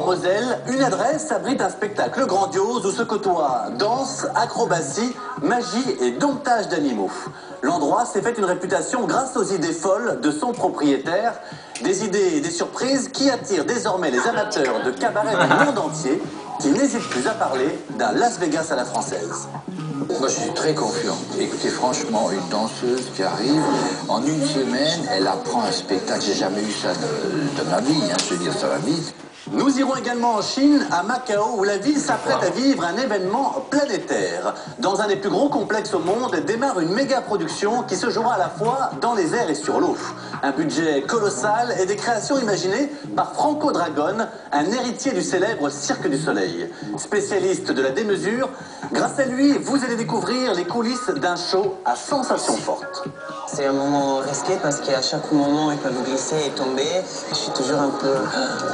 Moselle, une adresse abrite un spectacle grandiose où se côtoient danse, acrobatie, magie et domptage d'animaux. L'endroit s'est fait une réputation grâce aux idées folles de son propriétaire, des idées et des surprises qui attirent désormais les amateurs de cabaret du monde entier qui n'hésitent plus à parler d'un Las Vegas à la française. Moi, je suis très confiant. Écoutez, franchement, une danseuse qui arrive, en une semaine, elle apprend un spectacle. J'ai jamais eu ça de ma vie, hein, je veux dire, ça va vite. Nous irons également en Chine, à Macao, où la ville s'apprête à vivre un événement planétaire. Dans un des plus gros complexes au monde, démarre une méga production qui se jouera à la fois dans les airs et sur l'eau. Un budget colossal et des créations imaginées par Franco Dragon, un héritier du célèbre Cirque du Soleil. Spécialiste de la démesure, grâce à lui, vous allez découvrir les coulisses d'un show à sensations fortes. C'est un moment risqué parce qu'à chaque moment, ils peuvent glisser et tomber. Je suis toujours un peu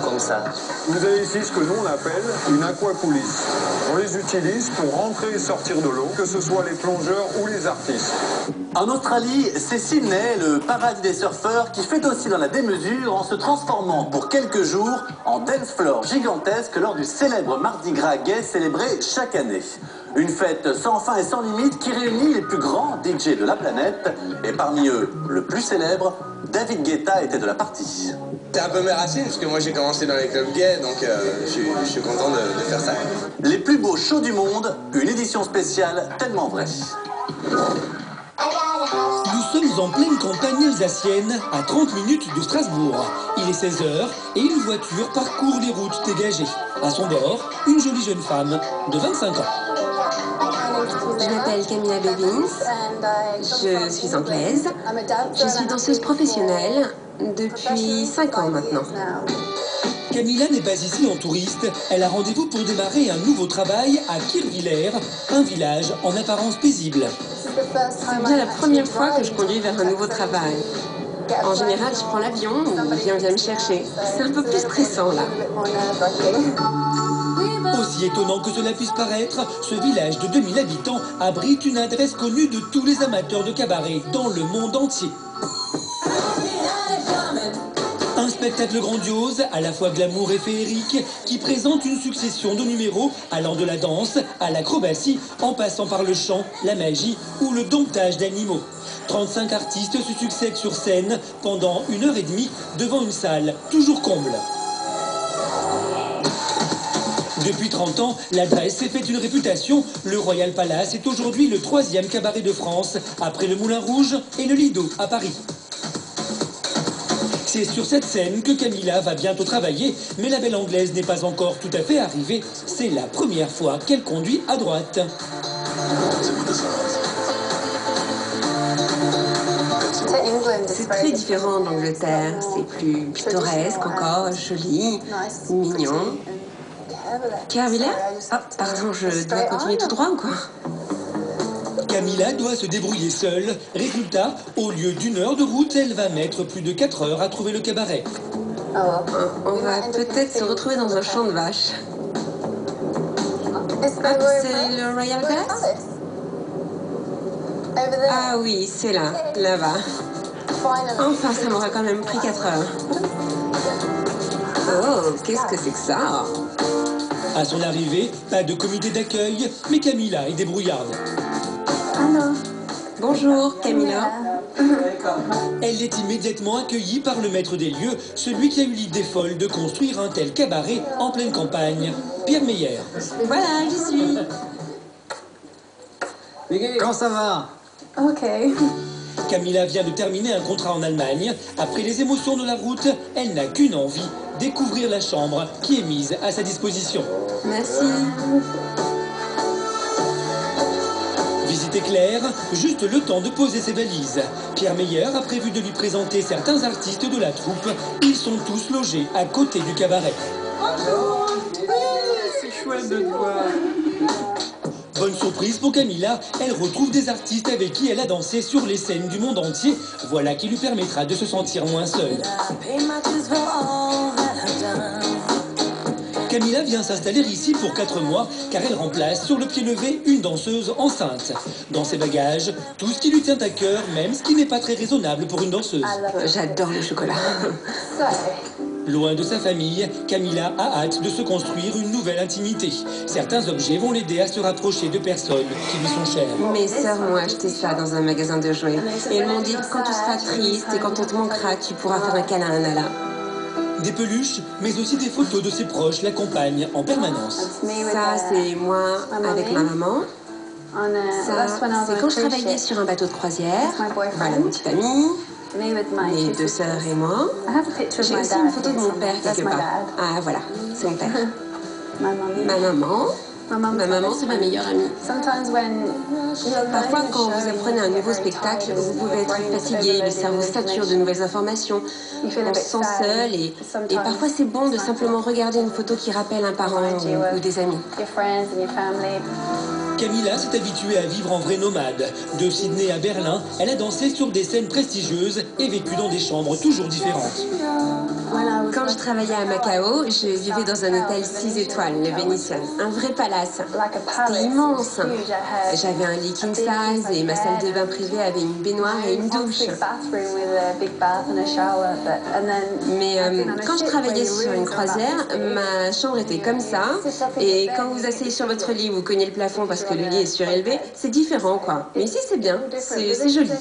comme ça. Vous avez ici ce que nous on appelle une aquacoulisse. On les utilise pour rentrer et sortir de l'eau, que ce soit les plongeurs ou les artistes. En Australie, c'est Sydney, le paradis des surfeurs, qui fait aussi dans la démesure en se transformant pour quelques jours en dance floor gigantesque lors du célèbre Mardi Gras gay célébré chaque année. Une fête sans fin et sans limite qui réunit les plus grands DJ de la planète. Et parmi eux, le plus célèbre, David Guetta était de la partie. C'est un peu mes racines, parce que moi j'ai commencé dans les clubs gays, donc je suis content de faire ça. Les plus beaux shows du monde, une édition spéciale tellement vraie. Nous sommes en pleine campagne alsacienne, à 30 minutes de Strasbourg. Il est 16 h et une voiture parcourt les routes dégagées. À son bord, une jolie jeune femme de 25 ans. Je m'appelle Camilla Bevins, je suis anglaise, je suis danseuse professionnelle depuis 5 ans maintenant. Camilla n'est pas ici en touriste, elle a rendez-vous pour démarrer un nouveau travail à Kirchwiller, un village en apparence paisible. C'est bien la première fois que je conduis vers un nouveau travail. En général, je prends l'avion ou quelqu'un vient me chercher. C'est un peu plus stressant là. Aussi étonnant que cela puisse paraître, ce village de 2000 habitants abrite une adresse connue de tous les amateurs de cabaret dans le monde entier. Un spectacle grandiose, à la fois glamour et féerique, qui présente une succession de numéros allant de la danse à l'acrobatie, en passant par le chant, la magie ou le domptage d'animaux. 35 artistes se succèdent sur scène pendant 1h30 devant une salle toujours comble. Depuis 30 ans, l'adresse s'est fait une réputation. Le Royal Palace est aujourd'hui le 3e cabaret de France, après le Moulin Rouge et le Lido à Paris. C'est sur cette scène que Camilla va bientôt travailler, mais la belle anglaise n'est pas encore tout à fait arrivée. C'est la première fois qu'elle conduit à droite. C'est très différent d'Angleterre, c'est plus pittoresque encore, joli, mignon. Kirchwiller? Ah, pardon, je dois continuer tout droit ou quoi? Camilla doit se débrouiller seule. Résultat, au lieu d'1 heure de route, elle va mettre plus de 4 heures à trouver le cabaret. On va peut-être se retrouver dans un champ de vaches. Ah, c'est le Royal Palace? Ah oui, c'est là, là-bas. Enfin, ça m'aura quand même pris 4 heures. Oh, qu'est-ce que c'est que ça? À son arrivée, pas de comité d'accueil, mais Camilla est débrouillarde. Allô? Bonjour, Camilla. Elle est immédiatement accueillie par le maître des lieux, celui qui a eu l'idée folle de construire un tel cabaret en pleine campagne, Pierre Meyer. Voilà, j'y suis. Quand ça va? Ok. Camilla vient de terminer un contrat en Allemagne. Après les émotions de la route, elle n'a qu'une envie, découvrir la chambre qui est mise à sa disposition. Merci. Visite éclair, juste le temps de poser ses valises. Pierre Meyer a prévu de lui présenter certains artistes de la troupe. Ils sont tous logés à côté du cabaret. Bonjour. C'est chouette de te voir. Bonne surprise pour Camilla, elle retrouve des artistes avec qui elle a dansé sur les scènes du monde entier. Voilà qui lui permettra de se sentir moins seule. Camilla vient s'installer ici pour 4 mois car elle remplace sur le pied levé une danseuse enceinte. Dans ses bagages, tout ce qui lui tient à cœur, même ce qui n'est pas très raisonnable pour une danseuse. J'adore le chocolat. Loin de sa famille, Camila a hâte de se construire une nouvelle intimité. Certains objets vont l'aider à se rapprocher de personnes qui lui sont chères. Mes sœurs m'ont acheté ça dans un magasin de jouets. Et elles m'ont dit que quand tu seras triste et quand on te manquera, tu pourras faire un câlin à Nala. Des peluches, mais aussi des photos de ses proches l'accompagnent en permanence. Ça, c'est moi avec ma maman. Ça, c'est quand je travaillais sur un bateau de croisière. Voilà mon petit ami, mes deux sœurs et moi. J'ai aussi une photo de mon père quelque part. Ah voilà, c'est mon père. Ma maman. Ma maman, c'est ma meilleure amie. Parfois, quand vous apprenez un nouveau spectacle, vous pouvez être fatigué, le cerveau sature de nouvelles informations. On se sent seul et parfois c'est bon de simplement regarder une photo qui rappelle un parent ou des amis. Camila s'est habituée à vivre en vraie nomade. De Sydney à Berlin, elle a dansé sur des scènes prestigieuses et vécu dans des chambres toujours différentes. Quand je travaillais à Macao, je vivais dans un hôtel 6 étoiles, le Venetian, un vrai palace. C'était immense. J'avais un lit king size et ma salle de bain privée avait une baignoire et une douche. Mais quand je travaillais sur une croisière, ma chambre était comme ça. Et quand vous asseyez sur votre lit, vous cognez le plafond parce que le lit est surélevé, c'est différent quoi. Mais ici c'est bien, c'est joli.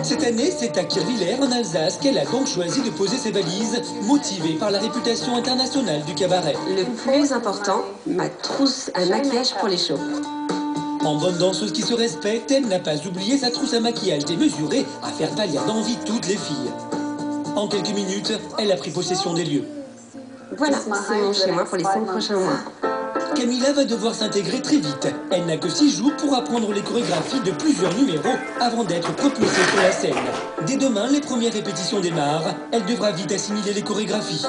Cette année, c'est à Kirchwiller en Alsace qu'elle a donc choisi de poser ses valises, motivée par la réputation internationale du cabaret. Le plus important, ma trousse à maquillage pour les shows. En bonne danseuse qui se respecte, elle n'a pas oublié sa trousse à maquillage démesurée à faire pâlir d'envie toutes les filles. En quelques minutes, elle a pris possession des lieux. Voilà, c'est mon chez moi pour les 5 prochains mois. Camila va devoir s'intégrer très vite. Elle n'a que 6 jours pour apprendre les chorégraphies de plusieurs numéros avant d'être propulsée sur la scène. Dès demain, les premières répétitions démarrent. Elle devra vite assimiler les chorégraphies.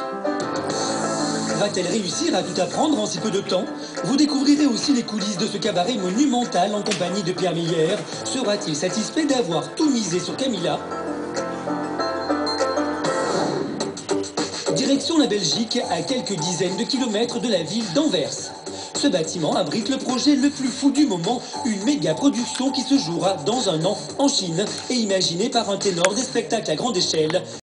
Va-t-elle réussir à tout apprendre en si peu de temps? Vous découvrirez aussi les coulisses de ce cabaret monumental en compagnie de Pierre Miller. Sera-t-il satisfait d'avoir tout misé sur Camila? Direction la Belgique, à quelques dizaines de kilomètres de la ville d'Anvers. Ce bâtiment abrite le projet le plus fou du moment, une méga production qui se jouera dans un an en Chine et imaginée par un ténor des spectacles à grande échelle.